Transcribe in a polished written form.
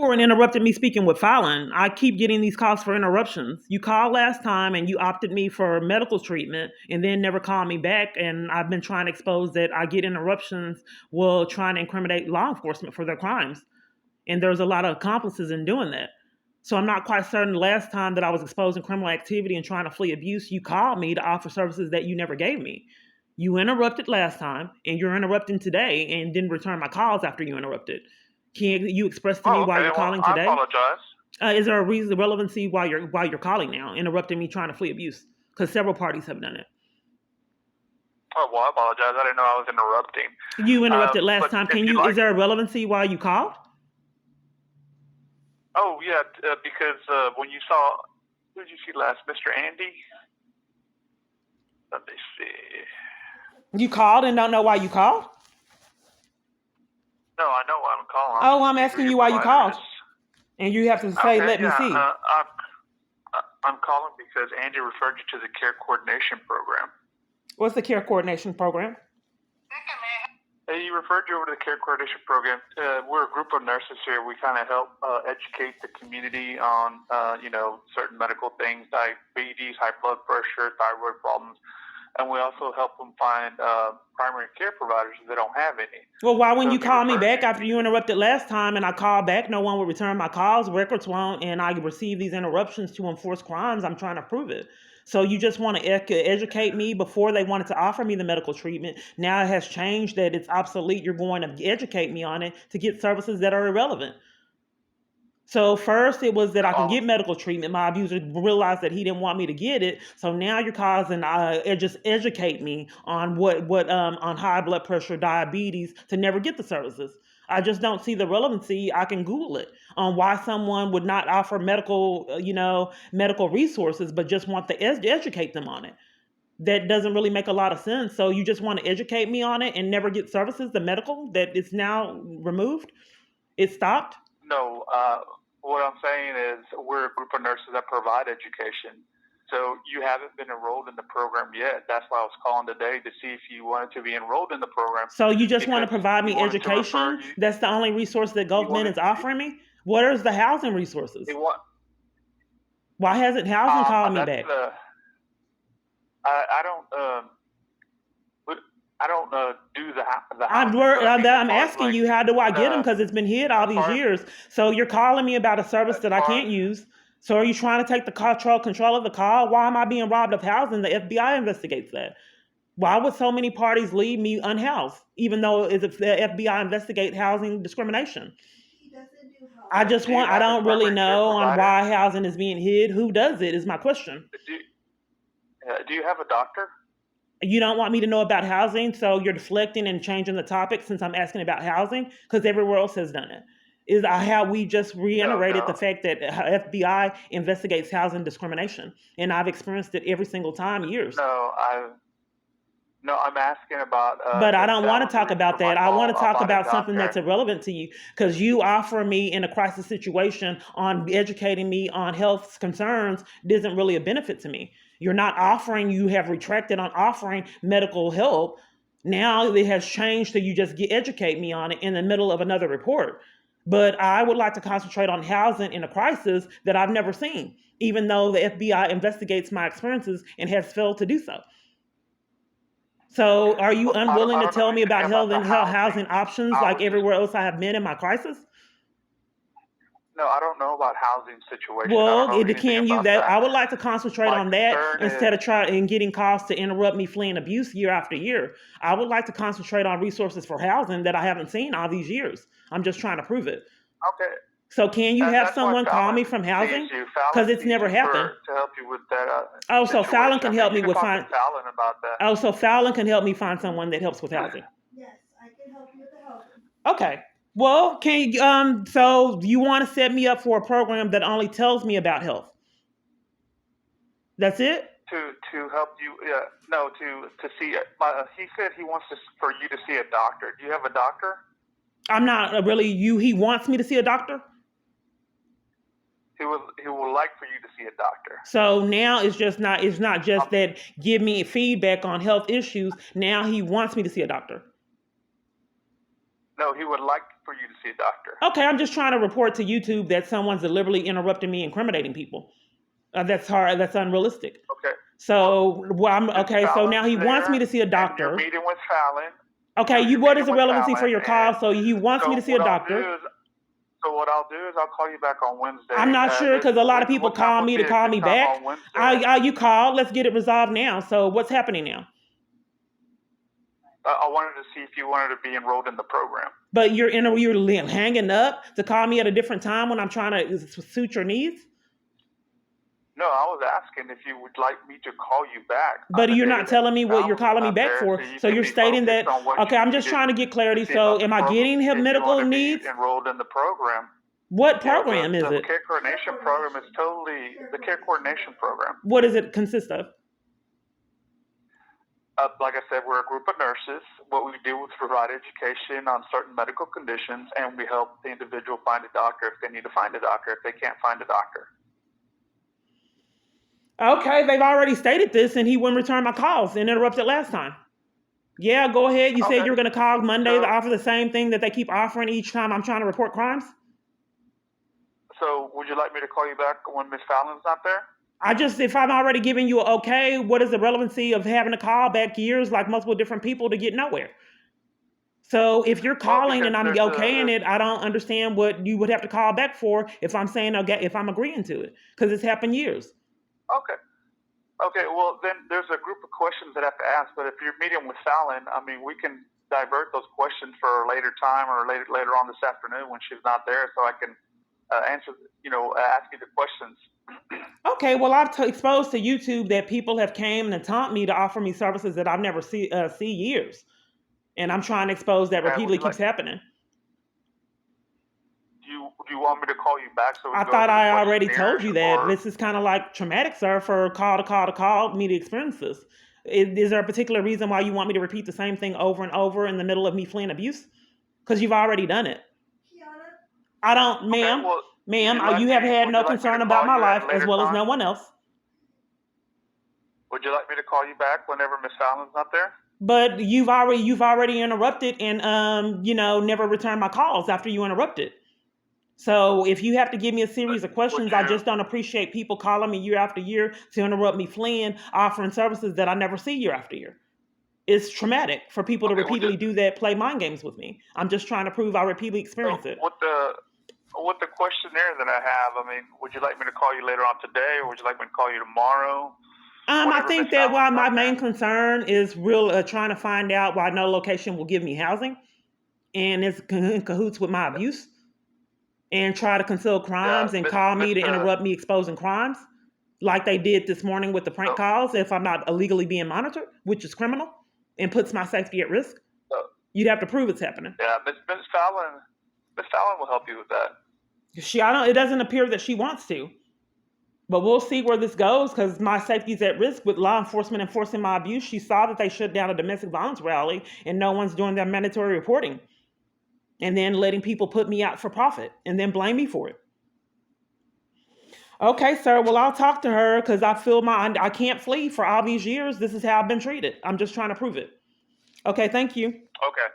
for interrupting me speaking with Fallon. I keep getting these calls for interruptions. You called last time and you opted me for medical treatment and then never called me back. And I've been trying to expose that I get interruptions while trying to incriminate law enforcement for their crimes. And there's a lot of accomplices in doing that. So I'm not quite certain the last time that I was exposing criminal activity and trying to flee abuse, you called me to offer services that you never gave me. You interrupted last time and you're interrupting today and didn't return my calls after you interrupted. Can you express to me Oh, why okay. you're Well, calling I today? apologize. Is there a reason, relevancy why you're calling now, interrupting me trying to flee abuse? Because several parties have done it. Oh, well, I apologize. I didn't know I was interrupting. You interrupted last But time. if Can you'd you? like, Is there a relevancy why you called? oh yeah, because when you saw, who did you see last, Mr. Andy? Let me see. You called and don't know why you called? No, I know why I'm calling. Oh, I'm asking you why you called, and you have to say, Okay, "Let me yeah, see." I'm calling because Andy referred you to the care coordination program. What's the care coordination program? He referred you over to the care coordination program. We're a group of nurses here. We kind of help educate the community on, certain medical things, diabetes, high blood pressure, thyroid problems. And we also help them find primary care providers if they don't have any. Well, why when you call me back after you interrupted last time and I called back, no one would return my calls, records won't, and I receive these interruptions to enforce crimes, I'm trying to prove it. So you just want to educate me. Before they wanted to offer me the medical treatment. Now it has changed that it's obsolete. You're going to educate me on it to get services that are irrelevant. So first it was that I can get medical treatment. My abuser realized that he didn't want me to get it. So now you're causing just educate me on what on high blood pressure, diabetes to never get the services. I just don't see the relevancy. I can Google it on why someone would not offer medical resources, but just want to educate them on it. That doesn't really make a lot of sense. So you just want to educate me on it and never get services, the medical that is now removed? It stopped? No, what I'm saying is we're a group of nurses that provide education. So you haven't been enrolled in the program yet. That's why I was calling today to see if you wanted to be enrolled in the program. So you just want to provide me education? That's the only resource that government is offering me? What is the housing resources? Why hasn't housing called me back? I don't do the I'm asking you, how do I get them? Because it's been hid all these years. So you're calling me about a service that I can't use. So are you trying to take the control of the call? Why am I being robbed of housing? The FBI investigates that. Why would so many parties leave me unhoused, even though the FBI investigate housing discrimination? I don't really know on why housing is being hid. Who does it is my question. Do you have a doctor? You don't want me to know about housing, so you're deflecting and changing the topic since I'm asking about housing, because everywhere else has done it. Is how we just reiterated the fact that FBI investigates housing discrimination, and I've experienced it every single time, years. No, I'm asking about. But I don't want to talk about that. I want to talk about something that's irrelevant to you, because you offer me in a crisis situation on educating me on health concerns isn't really a benefit to me. You're not offering. You have retracted on offering medical help. Now it has changed to you just educate me on it in the middle of another report. But I would like to concentrate on housing in a crisis that I've never seen, even though the FBI investigates my experiences and has failed to do so. So are you unwilling to tell me about housing options like everywhere else I have been in my crisis? No, I don't know about housing situation. Well, I would like to concentrate on that instead of trying getting calls to interrupt me fleeing abuse year after year. I would like to concentrate on resources for housing that I haven't seen all these years. I'm just trying to prove it. Okay. So can you have someone call me from housing? Because it's never happened. To help you with that. So Fallon can help me with Fallon about that. Oh, so Fallon can help me find someone that helps with housing. Yes, I can help you with the housing. Okay. Well, can you, so you want to set me up for a program that only tells me about health? That's it? To help you, to see. He said he wants for you to see a doctor. Do you have a doctor? I'm not really. He wants me to see a doctor? He would like for you to see a doctor. So now it's not just that give me feedback on health issues. Now he wants me to see a doctor. No, he would like for you to see a doctor. Okay, I'm just trying to report to YouTube that someone's deliberately interrupting me, incriminating people. That's hard. That's unrealistic. Okay. So, Ms. okay. So now Fallon's he wants there, me to see a and you're doctor. meeting with Fallon. Okay, You're what is meeting the with relevancy for Fallon, your call? and So he wants me so to see a what I'll doctor. do is, I'll call you back on Wednesday. I'm not sure because a lot of people What time call would me be to a call good me time back. on Wednesday? You called. Let's get it resolved now. So what's happening now? I wanted to see if you wanted to be enrolled in the program. But you're hanging up to call me at a different time when I'm trying to suit your needs. No, I was asking if you would like me to call you back. But you're not telling me what you're calling me Fallon's not back there, for. so you So can you're be stating that, focused on what okay, you I'm just needed trying to get clarity. see So about the am I program, getting him if you medical want to be needs? enrolled in the program. What program is The it? care coordination program is totally the care coordination program. What does it consist of? Like I said, we're a group of nurses. What we do is provide education on certain medical conditions, and we help the individual find a doctor if they need to find a doctor, if they can't find a doctor. Okay, they've already stated this, and he wouldn't return my calls and interrupted last time. Yeah, go ahead. You said you were going to call Monday to offer the same thing that they keep offering each time I'm trying to report crimes? So would you like me to call you back when Ms. Fallon's not there? If I'm already giving you an okay, what is the relevancy of having to call back years like multiple different people to get nowhere? So if you're calling and I'm okaying it, I don't understand what you would have to call back for if I'm saying okay, if I'm agreeing to it, because it's happened years. Okay, well, then there's a group of questions that I have to ask, but if you're meeting with Fallon, I mean, we can divert those questions for a later time or later on this afternoon when she's not there so I can ask you the questions. Okay, well, I've exposed to YouTube that people have came and taunt me to offer me services that I've never see years. And I'm trying to expose that repeatedly keeps happening. Do you want me to call you back? So I thought I already told you that. This is kind of like traumatic, sir, for call to call me to experience this. Is there a particular reason why you want me to repeat the same thing over and over in the middle of me fleeing abuse? Because you've already done it. I don't, ma'am. Ma'am, you have had no concern about my life as well as no one else. Would you like me to call you back whenever Miss Fallon's not there? But you've already interrupted and never returned my calls after you interrupted. So if you have to give me a series of questions, I just don't appreciate people calling me year after year to interrupt me fleeing, offering services that I never see year after year. It's traumatic for people to repeatedly do that, play mind games with me. I'm just trying to prove I repeatedly experience it. With the questionnaire that I have, I mean, would you like me to call you later on today, or would you like me to call you tomorrow? I think that why my main concern is trying to find out why no location will give me housing, and it's in cahoots with my abuse, and try to conceal crimes and call me to interrupt me exposing crimes, like they did this morning with the prank calls. If I'm not illegally being monitored, which is criminal and puts my safety at risk, you'd have to prove it's happening. Yeah, Miss Fallon will help you with that. It doesn't appear that she wants to. But we'll see where this goes because my safety is at risk with law enforcement enforcing my abuse. She saw that they shut down a domestic violence rally and no one's doing their mandatory reporting. And then letting people put me out for profit and then blame me for it. Okay, sir. Well, I'll talk to her because I feel I can't flee for all these years. This is how I've been treated. I'm just trying to prove it. Okay, thank you. Okay.